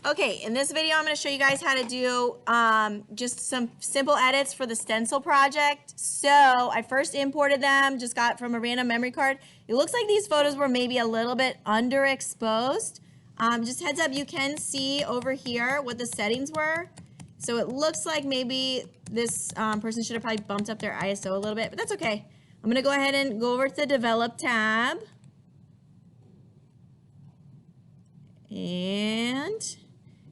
Okay, in this video, I'm going to show you guys how to do just some simple edits for the stencil project. So I first imported them, just got from a random memory card. It looks like these photos were maybe a little bit underexposed. Just heads up, you can see over here what the settings were. So it looks like maybe this person should have probably bumped up their ISO a little bit, but that's okay. I'm going to go ahead and go over to the Develop tab. And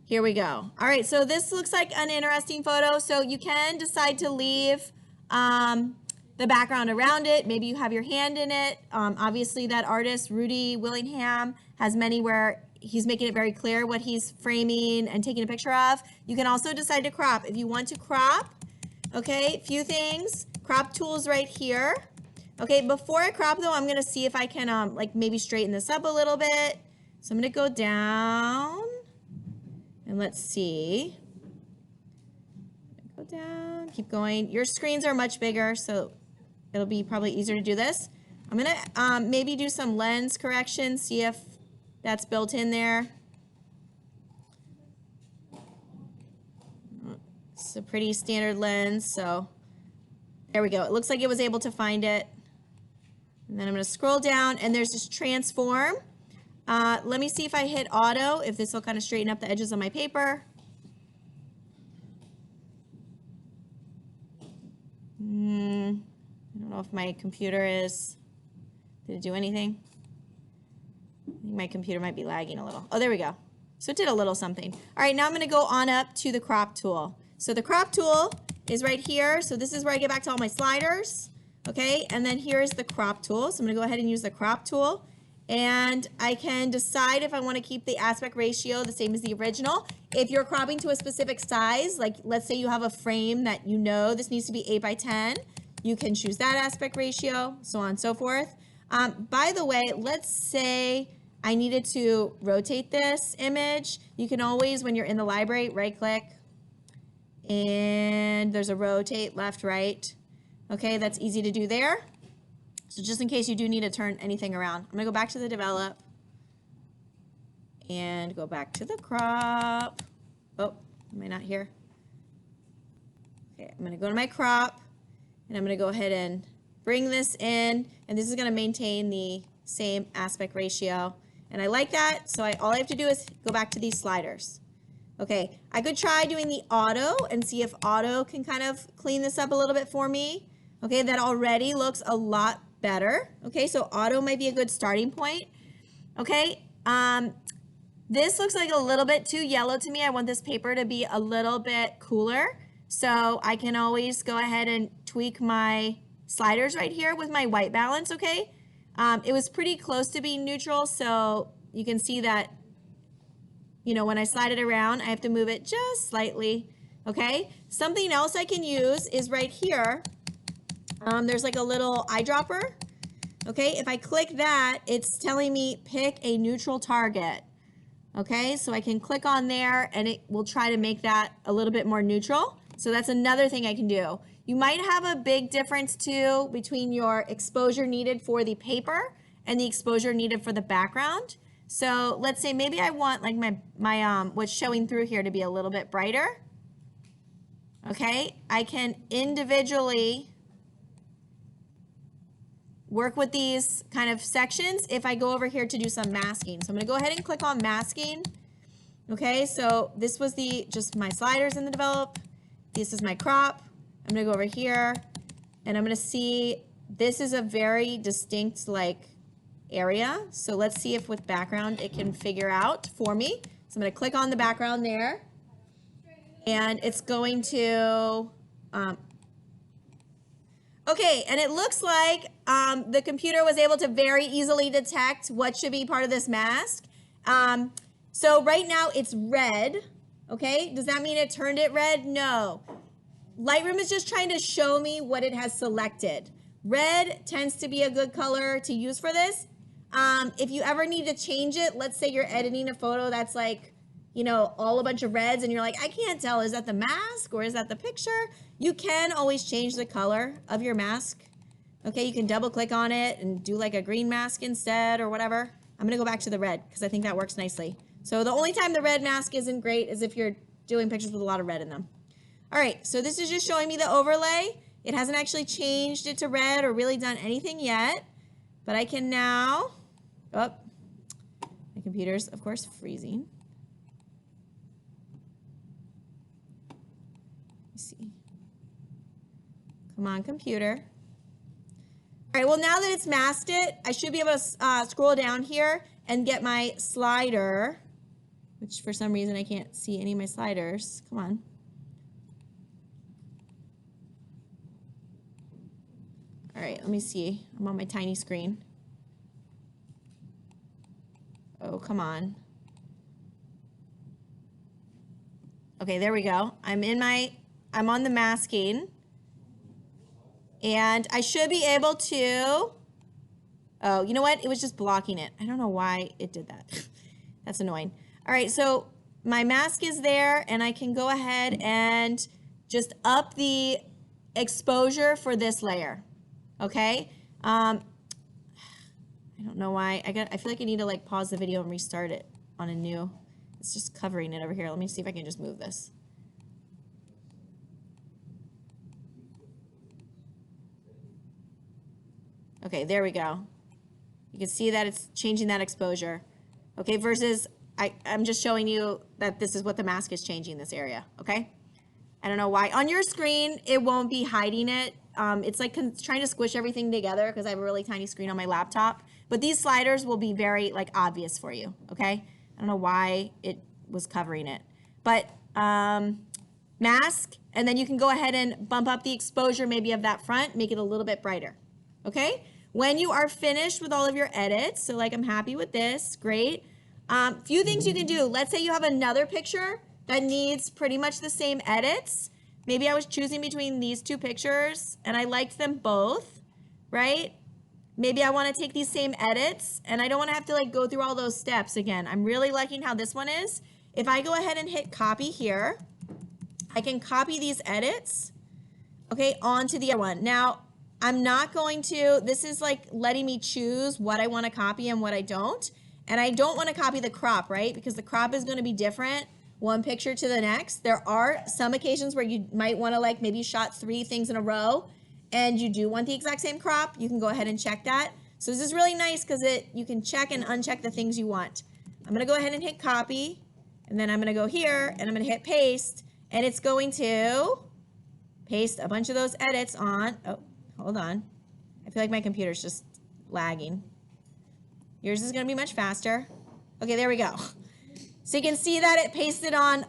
here we go. All right, so this looks like an interesting photo. So you can decide to leave the background around it. Maybe you have your hand in it. Obviously, that artist, Rudy Willingham, has many where he's making it very clear what he's framing and taking a picture of. You can also decide to crop. If you want to crop, okay, few things. Crop tools right here. Okay, before I crop though, I'm gonna see if I can like maybe straighten this up a little bit. So I'm gonna go down and let's see. Go down, keep going. Your screens are much bigger, so it'll be probably easier to do this. I'm gonna maybe do some lens correction, see if that's built in there. It's a pretty standard lens, so there we go. It looks like it was able to find it. And then I'm gonna scroll down and there's this transform. Let me see if I hit auto, if this will kind of straighten up the edges of my paper. I don't know if my computer is, did it do anything? I think my computer might be lagging a little. Oh, there we go. So it did a little something. All right, now I'm gonna go on up to the crop tool. So the crop tool is right here. So this is where I get back to all my sliders. Okay, and then here's the crop tool. So I'm gonna go ahead and use the crop tool. And I can decide if I want to keep the aspect ratio the same as the original. If you're cropping to a specific size, like let's say you have a frame that you know this needs to be 8 by 10, you can choose that aspect ratio, so on and so forth. By the way, let's say I needed to rotate this image. You can always, when you're in the library, right click, and there's a rotate left, right. Okay, that's easy to do there. So just in case you do need to turn anything around, I'm gonna go back to the develop and go back to the crop. Oh, am I not here? Okay, I'm gonna go to my crop and I'm gonna go ahead and bring this in, and this is gonna maintain the same aspect ratio. And I like that, so all I have to do is go back to these sliders. Okay, I could try doing the auto and see if auto can kind of clean this up a little bit for me. Okay, that already looks a lot better. Okay, so auto might be a good starting point. Okay, this looks like a little bit too yellow to me. I want this paper to be a little bit cooler. So I can always go ahead and tweak my sliders right here with my white balance, okay? It was pretty close to being neutral, so you can see that, you know, when I slide it around, I have to move it just slightly, okay? Something else I can use is right here. There's like a little eyedropper. Okay, if I click that, it's telling me pick a neutral target. Okay, so I can click on there and it will try to make that a little bit more neutral. So that's another thing I can do. You might have a big difference too between your exposure needed for the paper and the exposure needed for the background. So let's say maybe I want like my what's showing through here to be a little bit brighter. Okay, I can individually work with these kind of sections if I go over here to do some masking. So I'm gonna go ahead and click on masking. Okay, so this was just my sliders in the develop. This is my crop. I'm gonna go over here and I'm gonna see, this is a very distinct like area. So let's see if with background it can figure out for me. So I'm gonna click on the background there and it's going to, okay, and it looks like the computer was able to very easily detect what should be part of this mask. So right now it's red, okay? Does that mean it turned it red? No. Lightroom is just trying to show me what it has selected. Red tends to be a good color to use for this. If you ever need to change it, let's say you're editing a photo that's like, you know, all a bunch of reds and you're like, I can't tell, is that the mask or is that the picture? You can always change the color of your mask. Okay, you can double click on it and do like a green mask instead or whatever. I'm gonna go back to the red because I think that works nicely. So the only time the red mask isn't great is if you're doing pictures with a lot of red in them. All right, so this is just showing me the overlay. It hasn't actually changed it to red or really done anything yet, but I can now, oh, my computer's, of course, freezing. Let me see. Come on, computer. All right, well, now that it's masked it, I should be able to scroll down here and get my slider, which for some reason I can't see any of my sliders. Come on. All right, let me see. I'm on my tiny screen. Oh, come on. Okay, there we go. I'm on the masking. And I should be able to, oh, you know what? It was just blocking it. I don't know why it did that. That's annoying. All right, so my mask is there, and I can go ahead and just up the exposure for this layer. Okay? I don't know why. I feel like I need to like pause the video and restart it on a new. It's just covering it over here. Let me see if I can just move this. Okay, there we go. You can see that it's changing that exposure. Okay, versus I'm just showing you that this is what the mask is changing this area, okay? I don't know why. On your screen, it won't be hiding it. It's like trying to squish everything together because I have a really tiny screen on my laptop. But these sliders will be very like obvious for you, okay? I don't know why it was covering it. But mask, and then you can go ahead and bump up the exposure maybe of that front, make it a little bit brighter, okay? When you are finished with all of your edits, so like I'm happy with this, great. Few things you can do. Let's say you have another picture that needs pretty much the same edits. Maybe I was choosing between these two pictures and I liked them both, right? Maybe I want to take these same edits and I don't want to have to like go through all those steps again. I'm really liking how this one is. If I go ahead and hit copy here, I can copy these edits, okay, onto the other one. Now, I'm not going to, this is like letting me choose what I want to copy and what I don't. And I don't want to copy the crop, right? Because the crop is going to be different one picture to the next. There are some occasions where you might want to like maybe shot 3 things in a row and you do want the exact same crop. You can go ahead and check that. So this is really nice because you can check and uncheck the things you want. I'm going to go ahead and hit copy, and then I'm going to go here and I'm going to hit paste, and it's going to paste a bunch of those edits on. Oh, hold on. I feel like my computer's just lagging. Yours is going to be much faster. Okay, there we go. So you can see that it pasted on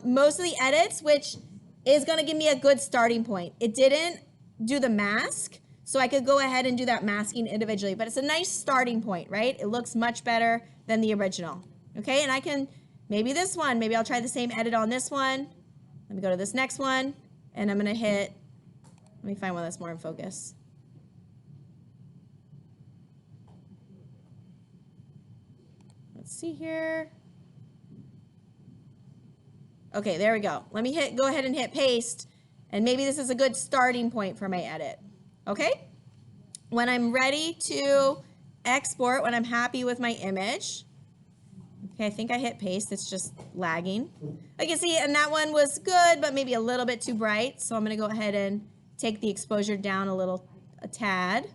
most of the edits, which is going to give me a good starting point. It didn't do the mask, so I could go ahead and do that masking individually, but it's a nice starting point, right? It looks much better than the original. Okay, and I can, maybe this one, maybe I'll try the same edit on this one. Let me go to this next one, and I'm going to hit, let me find one that's more in focus. Let's see here. Okay, there we go. Let me go ahead and hit paste, and maybe this is a good starting point for my edit. Okay? When I'm ready to export, when I'm happy with my image, okay, I think I hit paste. It's just lagging. I can see, and that one was good, but maybe a little bit too bright. So I'm going to go ahead and take the exposure down a tad.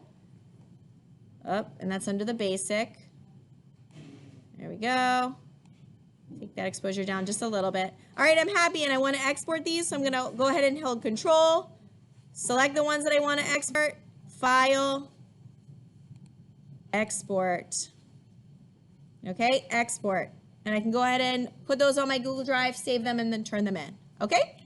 Up, and that's under the basic. There we go. Take that exposure down just a little bit. All right, I'm happy, and I want to export these, so I'm going to go ahead and hold Control, select the ones that I want to export, File, Export. Okay, export. And I can go ahead and put those on my Google Drive, save them, and then turn them in. Okay?